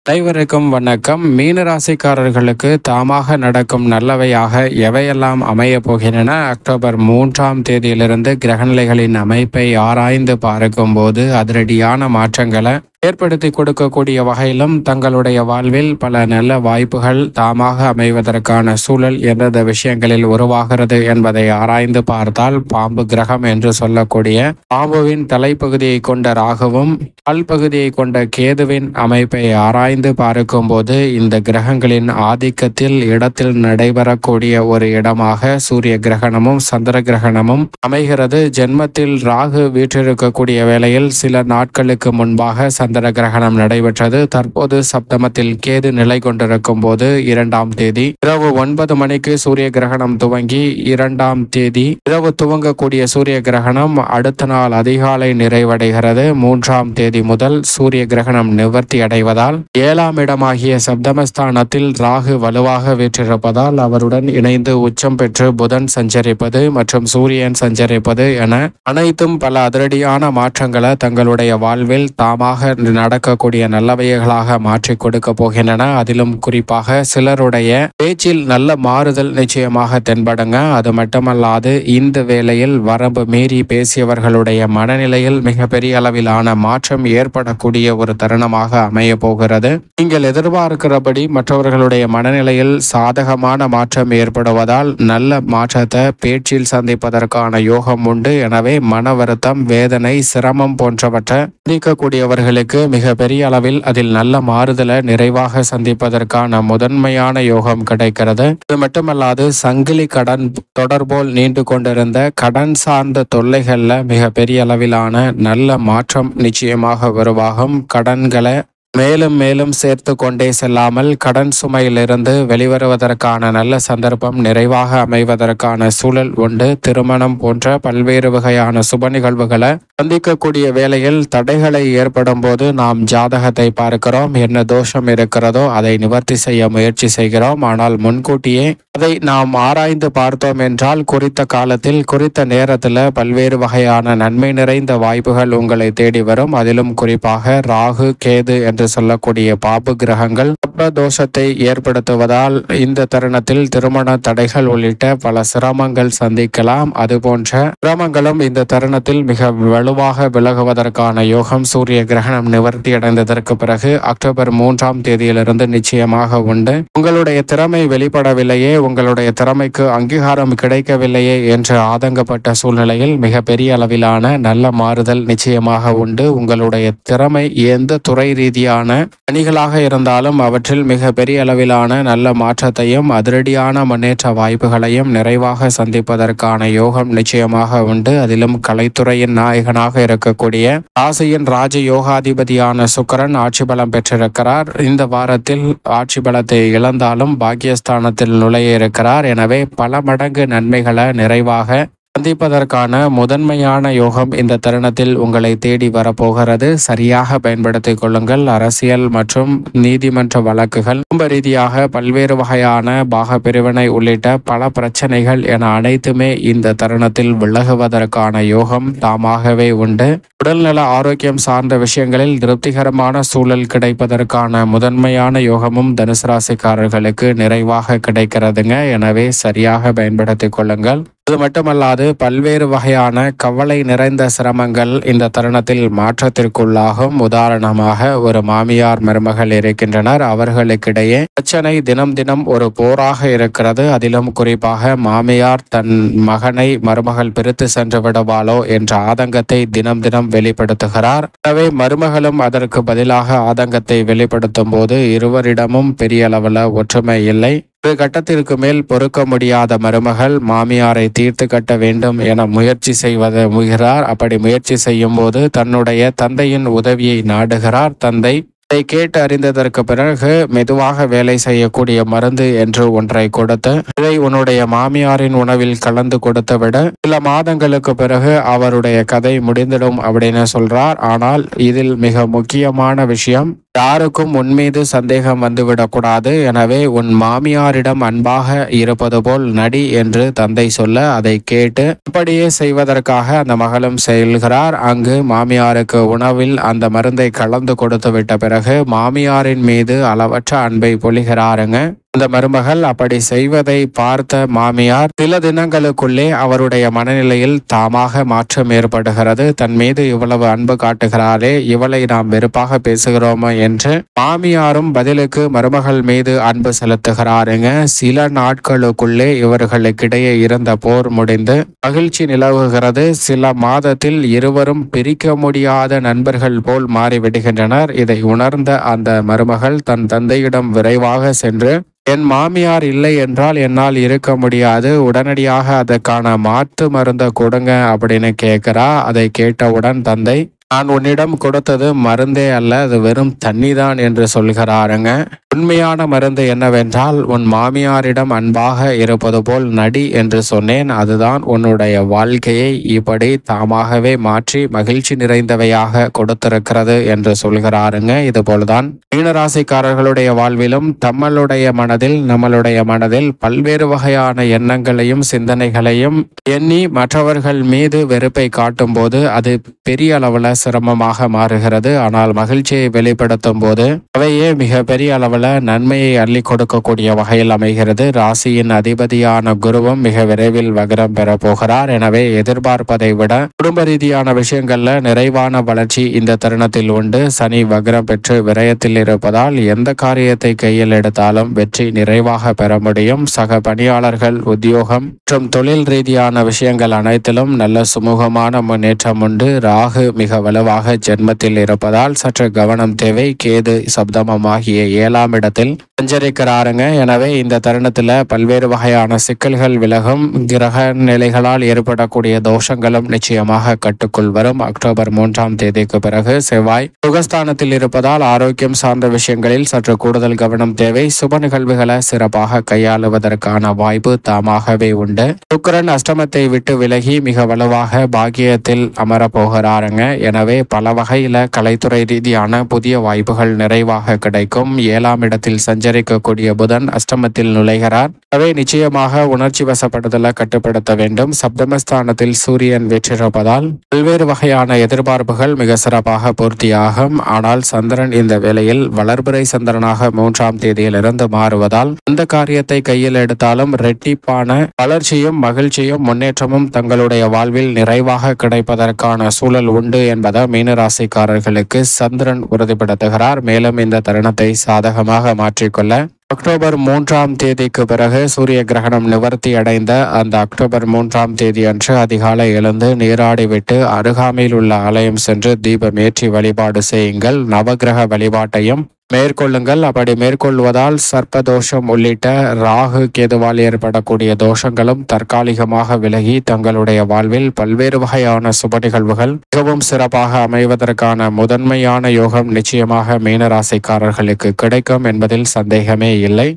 அனைவருக்கும் வணக்கம். மீன ராசிக்காரர்களுக்கு தாமாக நடக்கும் நல்லவையாக எவையெல்லாம் அமையப் போகின்றன? அக்டோபர் 3ஆம் தேதியிலிருந்து கிரகநிலைகளின் அமைப்பை ஆராய்ந்து பார்க்கும்போது அதிரடியான மாற்றங்களை ஏற்படுத்தி கொடுக்கக்கூடிய வகையிலும் தங்களுடைய வாழ்வில் பல நல்ல வாய்ப்புகள் தாமாக அமைவதற்கான சூழல் எந்தெந்த விஷயங்களில் உருவாகிறது என்பதை ஆராய்ந்து பார்த்தால், பாம்பு கிரகம் என்று சொல்லக்கூடிய பாம்புவின் தலைப்பகுதியை கொண்ட ராகுவும் பல்பகுதியை கொண்ட கேதுவின் அமைப்பை ஆராய்ந்து பார்க்கும்போது இந்த கிரகங்களின் ஆதிக்கத்தில் இடத்தில் நடைபெறக்கூடிய ஒரு இடமாக சூரிய கிரகணமும் சந்திர கிரகணமும் அமைகிறது. ஜென்மத்தில் ராகு வீற்றிருக்கக்கூடிய வேளையில் சில நாட்களுக்கு முன்பாக சந்திர கிரகணம் நடைபெற்றது. தற்போது சப்தமத்தில் கேது நிலை கொண்டிருக்கும் போது 2ஆம் தேதி இரவு 9 மணிக்கு சூரிய கிரகணம் துவங்கி 2ஆம் தேதி இரவு துவங்கக்கூடிய சூரிய கிரகணம் அடுத்த நாள் அதிகாலை நிறைவடைகிறது. 3ஆம் தேதி முதல் சூரிய கிரகணம் நிவர்த்தி அடைவதால் 7ஆம் இடமாகிய சப்தமஸ்தானத்தில் ராகு வலுவாக வீற்றிருப்பதால் அவருடன் இணைந்து உச்சம் பெற்று புதன் சஞ்சரிப்பது மற்றும் சூரியன் சஞ்சரிப்பது என அனைத்தும் பல அதிரடியான மாற்றங்களை தங்களுடைய வாழ்வில் தாமாக நடக்கக்கூடிய நல்லவைகளாக மாற்றி கொடுக்க போகின்றன. அதிலும் குறிப்பாக சிலருடைய பேச்சில் நல்ல மாறுதல் நிச்சயமாக தென்படுங்க. அது மட்டுமல்லாது இந்த வேளையில் வரம்பு மீறி பேசியவர்களுடைய மனநிலையில் மிகப்பெரிய அளவிலான மாற்றம் ஏற்படக்கூடிய ஒரு தருணமாக அமைய போகிறது. நீங்கள் எதிர்பார்க்கிறபடி மற்றவர்களுடைய மனநிலையில் சாதகமான மாற்றம் ஏற்படுவதால் நல்ல மாற்றத்தை பேச்சில் சந்திப்பதற்கான யோகம் உண்டு. எனவே மன வருத்தம், வேதனை, சிரமம் போன்றவற்றை நீக்கக்கூடியவர்களுக்கு மிக பெரிய அளவில் அதில் நல்ல மாறுதலை நிறைவாக சந்திப்பதற்கான முதன்மையான யோகம் கிடைக்கிறது. இது மட்டுமல்லாது சங்கிலி கடன் தொடர்போல் நீண்டு கொண்டிருந்த கடன் சார்ந்த தொல்லைகள்ல மிக பெரிய அளவிலான நல்ல மாற்றம் நிச்சயமாக உருவாகும். கடன்களை மேலும் மேலும் சேர்த்து கொண்டே செல்லாமல் கடன் சுமையிலிருந்து வெளிவருவதற்கான நல்ல சந்தர்ப்பம் நிறைவாக அமைவதற்கான சூழல் உண்டு. திருமணம் போன்ற பல்வேறு வகையான சுப நிகழ்வுகளை சந்திக்கக்கூடிய வேளையில் தடைகளை ஏற்படும் போது நாம் ஜாதகத்தை பார்க்கிறோம். என்ன தோஷம் இருக்கிறதோ அதை நிவர்த்தி செய்ய முயற்சி செய்கிறோம். ஆனால் முன்கூட்டியே அதை நாம் ஆராய்ந்து பார்த்தோம் என்றால் குறித்த காலத்தில் குறித்த நேரத்தில் பல்வேறு வகையான நன்மை நிறைந்த வாய்ப்புகள் உங்களை தேடி வரும். அதிலும் குறிப்பாக ராகு, கேது என்று சொல்லக்கூடிய பாபு கிரகங்கள் தோஷத்தை ஏற்படுத்துவதால் இந்த தருணத்தில் திருமண தடைகள் உள்ளிட்ட பல சிரமங்கள் சந்திக்கலாம். அதுபோன்ற சிரமங்களும் இந்த தருணத்தில் மிக வலுவாக விலகுவதற்கான யோகம் சூரிய கிரகணம் நிவர்த்தி அடைந்ததற்கு பிறகு அக்டோபர் 3ஆம் தேதியிலிருந்து நிச்சயமாக உண்டு. உங்களுடைய திறமை வெளிப்படவில்லையே, உங்களுடைய திறமைக்கு அங்கீகாரம் கிடைக்கவில்லையே என்று ஆதங்கப்பட்ட சூழ்நிலையில் மிக பெரிய அளவிலான நல்ல மாறுதல் நிச்சயமாக உண்டு. உங்களுடைய திறமை எந்த துறை ரீதியான பணிகளாக இருந்தாலும் அவற்றில் மிக பெரிய அளவிலான நல்ல மாற்றத்தையும் அதிரடியான முன்னேற்ற வாய்ப்புகளையும் நிறைவாக சந்திப்பதற்கான யோகம் நிச்சயமாக உண்டு. அதிலும் கலைத்துறையின் நாயகனாக இருக்கக்கூடிய ராசியின் ராஜ யோகாதிபதியான சுக்கிரன் ஆட்சி பலம் பெற்றிருக்கிறார். இந்த வாரத்தில் ஆட்சி பலத்தை இழந்தாலும் பாக்கியஸ்தானத்தில் நுழைய இருக்கிறார். எனவே பல மடங்கு நன்மைகளை நிறைவாக சந்திப்பதற்கான முதன்மையான யோகம் இந்த தருணத்தில் உங்களை தேடி வரப்போகிறது. சரியாக பயன்படுத்திக் கொள்ளுங்கள். அரசியல் மற்றும் நீதிமன்ற வழக்குகள், குடும்ப ரீதியாக பல்வேறு வகையான பாக பிரிவினை உள்ளிட்ட பல பிரச்சனைகள் என அனைத்துமே இந்த தருணத்தில் விலகுவதற்கான யோகம் தாமாகவே உண்டு. உடல்நல ஆரோக்கியம் சார்ந்த விஷயங்களில் திருப்திகரமான சூழல் கிடைப்பதற்கான முதன்மையான யோகமும் தனுசு ராசிக்காரர்களுக்கு நிறைவாக கிடைக்கிறதுங்க. எனவே சரியாக பயன்படுத்திக் கொள்ளுங்கள். அது மட்டுமல்லாது பல்வேறு வகையான கவலை நிறைந்த சிரமங்கள் இந்த தருணத்தில் மாற்றத்திற்குள்ளாகும். உதாரணமாக ஒரு மாமியார் மருமகள் இருக்கின்றனர். அவர்களுக்கிடையே பிரச்சனை தினம் தினம் ஒரு போராக இருக்கிறது. அதிலும் குறிப்பாக மாமியார் தன் மகனை மருமகள் பிரித்து சென்று விடுவாளோ என்ற ஆதங்கத்தை தினம் தினம் வெளிப்படுத்துகிறார். எனவே மருமகளும் அதற்கு பதிலாக ஆதங்கத்தை வெளிப்படுத்தும் போது இருவரிடமும் பெரிய அளவில் ஒற்றுமை இல்லை. ஒரு கட்டத்திற்கு மேல் பொறுக்க முடியாத மருமகள் மாமியாரை தீர்த்து கட்ட வேண்டும் என முயற்சி செய்கிறார். அப்படி முயற்சி செய்யும் போது தன்னுடைய தந்தையின் உதவியை நாடுகிறார். தந்தை இதை கேட்டு அறிந்ததற்கு பிறகு மெதுவாக வேலை செய்யக்கூடிய மருந்து என்று ஒன்றை கொடுத்து இதை உன்னுடைய மாமியாரின் உணவில் கலந்து கொடுத்து விட சில மாதங்களுக்கு பிறகு அவருடைய கதை முடிந்திடும் அப்படின்னு சொல்றார். ஆனால் இதில் மிக முக்கியமான விஷயம், யாருக்கும் உன் மீது சந்தேகம் வந்துவிடக்கூடாது. எனவே உன் மாமியாரிடம் அன்பாக இருப்பது போல் நடி என்று தந்தை சொல்ல அதை கேட்டு அப்படியே செய்வதற்காக அந்த மகளும் செல்கிறார். அங்கு மாமியாருக்கு உணவில் அந்த மருந்தை கலந்து கொடுத்து விட்ட பிறகு பிறகு மாமியாரின் மீது அளவற்ற அன்பை பொழிகிறாருங்க. அந்த மருமகள் அப்படி செய்வதை பார்த்த மாமியார் சில தினங்களுக்குள்ளே அவருடைய மனநிலையில் தாமாக மாற்றம் ஏற்படுகிறது. தன் மீது இவ்வளவு அன்பு காட்டுகிறாரே, இவளை நாம் வெறுப்பாக பேசுகிறோமோ என்று மாமியாரும் பதிலுக்கு மருமகள் மீது அன்பு செலுத்துகிறாருங்க. சில நாட்களுக்குள்ளே இவர்களுக்கிடையே இருந்த போர் முடிந்து மகிழ்ச்சி நிலவுகிறது. சில மாதத்தில் இருவரும் பிரிக்க முடியாத நண்பர்கள் போல் மாறிவிடுகின்றனர். இதை உணர்ந்த அந்த மருமகள் தன் தந்தையிடம் விரைவாக சென்று, என் மாமியார் இல்லை என்றால் என்னால் இருக்க முடியாது, உடனடியாக அதற்கான மாற்று மருந்தை கொடுங்க அப்படின்னு கேட்கிறா. அதை கேட்டவுடன் தந்தை, நான் உன்னிடம் கொடுத்தது மருந்தே அல்ல, அது வெறும் தண்ணி தான் என்று சொல்கிறாருங்க. உண்மையான மருந்து என்னவென்றால், உன் மாமியாரிடம் அன்பாக இருப்பது போல் நடி என்று சொன்னேன். அதுதான் உன்னுடைய வாழ்க்கையை இப்படி தாமாகவே மாற்றி மகிழ்ச்சி நிறைந்தவையாக கொடுத்திருக்கிறது என்று சொல்கிறாருங்க. இதுபோல்தான் மீனராசிக்காரர்களுடைய வாழ்விலும் நம்மளுடைய மனதில் பல்வேறு வகையான எண்ணங்களையும் சிந்தனைகளையும் எண்ணி மற்றவர்கள் மீது வெறுப்பை காட்டும் போது அது பெரிய அளவில் சிரமமாக மாறுகிறது. ஆனால் மகிழ்ச்சியை வெளிப்படுத்தும் போது அவையே மிக பெரிய அளவில் நன்மையை அள்ளி கொடுக்கக்கூடிய வகையில் அமைகிறது. ராசியின் அதிபதியான குருவும் மிக விரைவில் வக்ரம் பெற போகிறார். எனவே எதிர்பார்ப்பதை விட குடும்ப ரீதியான விஷயங்கள்ல நிறைவான வளர்ச்சி இந்த தருணத்தில் உண்டு. சனி வக்ரம் பெற்று விரயத்தில் இருப்பதால் எந்த காரியத்தை கையில் எடுத்தாலும் வெற்றி நிறைவாக பெற முடியும். சக பணியாளர்கள், உத்தியோகம் மற்றும் தொழில் ரீதியான விஷயங்கள் அனைத்திலும் நல்ல சுமூகமான முன்னேற்றம் உண்டு. ராகு மிக வலுவாக ஜென்மத்தில் இருப்பதால் சற்று கவனம் தேவை. கேது சப்தமமாகிய 7ஆம் இடத்தில் சஞ்சரிக்கிறாருங்க. எனவே இந்த தருணத்தில் பல்வேறு வகையான சிக்கல்கள் விலகும். கிரக நிலைகளால் ஏற்படக்கூடிய தோஷங்களும் நிச்சயமாக கட்டுக்குள் வரும். அக்டோபர் 3ஆம் தேதிக்கு பிறகு செவ்வாய் சுகஸ்தானத்தில் இருப்பதால் ஆரோக்கியம் சார்ந்த விஷயங்களில் சற்று கூடுதல் கவனம் தேவை. சுப நிகழ்வுகளை சிறப்பாக கையாளுவதற்கான வாய்ப்பு தாமாகவே உண்டு. சுக்கிரன் அஷ்டமத்தை விட்டு விலகி மிக வலுவாக பாக்கியத்தில் அமரப்போகிறாருங்க. எனவே பல வகையில கலைத்துறை ரீதியான புதிய வாய்ப்புகள் நிறைவாக கிடைக்கும். 7ஆம் இடத்தில் சஞ்சரிக்கக்கூடிய புதன் அஷ்டமத்தில் நுழைகிறார். அவை நிச்சயமாக உணர்ச்சி வசப்படுதலை கட்டுப்படுத்த வேண்டும். சப்தமஸ்தானத்தில் சூரியன் வெற்றிருப்பதால் பல்வேறு வகையான எதிர்பார்ப்புகள் மிக சிறப்பாக பூர்த்தியாகும். ஆனால் சந்திரன் இந்த வேளையில் வளர்பிறை சந்திரனாக 3ஆம் தேதியிலிருந்து மாறுவதால் எந்த காரியத்தை கையில் எடுத்தாலும் இரட்டிப்பான வளர்ச்சியும் மகிழ்ச்சியும் முன்னேற்றமும் தங்களுடைய வாழ்வில் நிறைவாக கிடைப்பதற்கான சூழல் உண்டு என்பதை மீனராசிக்காரர்களுக்கு சந்திரன் உறுதிப்படுத்துகிறார். மேலும் இந்த தருணத்தை சாதகமாக மாற்றிக்கொள்ள அக்டோபர் 3ஆம் தேதிக்கு பிறகு சூரிய கிரகணம் நிவர்த்தி அடைந்த அந்த அக்டோபர் 3ஆம் தேதி அன்று அதிகாலை எழுந்து நீராடிவிட்டு அருகாமையில் உள்ள ஆலயம் சென்று தீபம் ஏற்றி வழிபாடு செய்யுங்கள். நவகிரக வழிபாட்டையும் மேற்கொள்ளுங்கள். அப்படி மேற்கொள்வதால் சர்ப்பதோஷம் உள்ளிட்ட ராகு கேதுவால் ஏற்படக்கூடிய தோஷங்களும் தற்காலிகமாக விலகி தங்களுடைய வாழ்வில் பல்வேறு வகையான சுப நிகழ்வுகள் மிகவும் சிறப்பாக அமைவதற்கான முதன்மையான யோகம் நிச்சயமாக மீனராசிக்காரர்களுக்கு கிடைக்கும் என்பதில் சந்தேகமே இல்லை.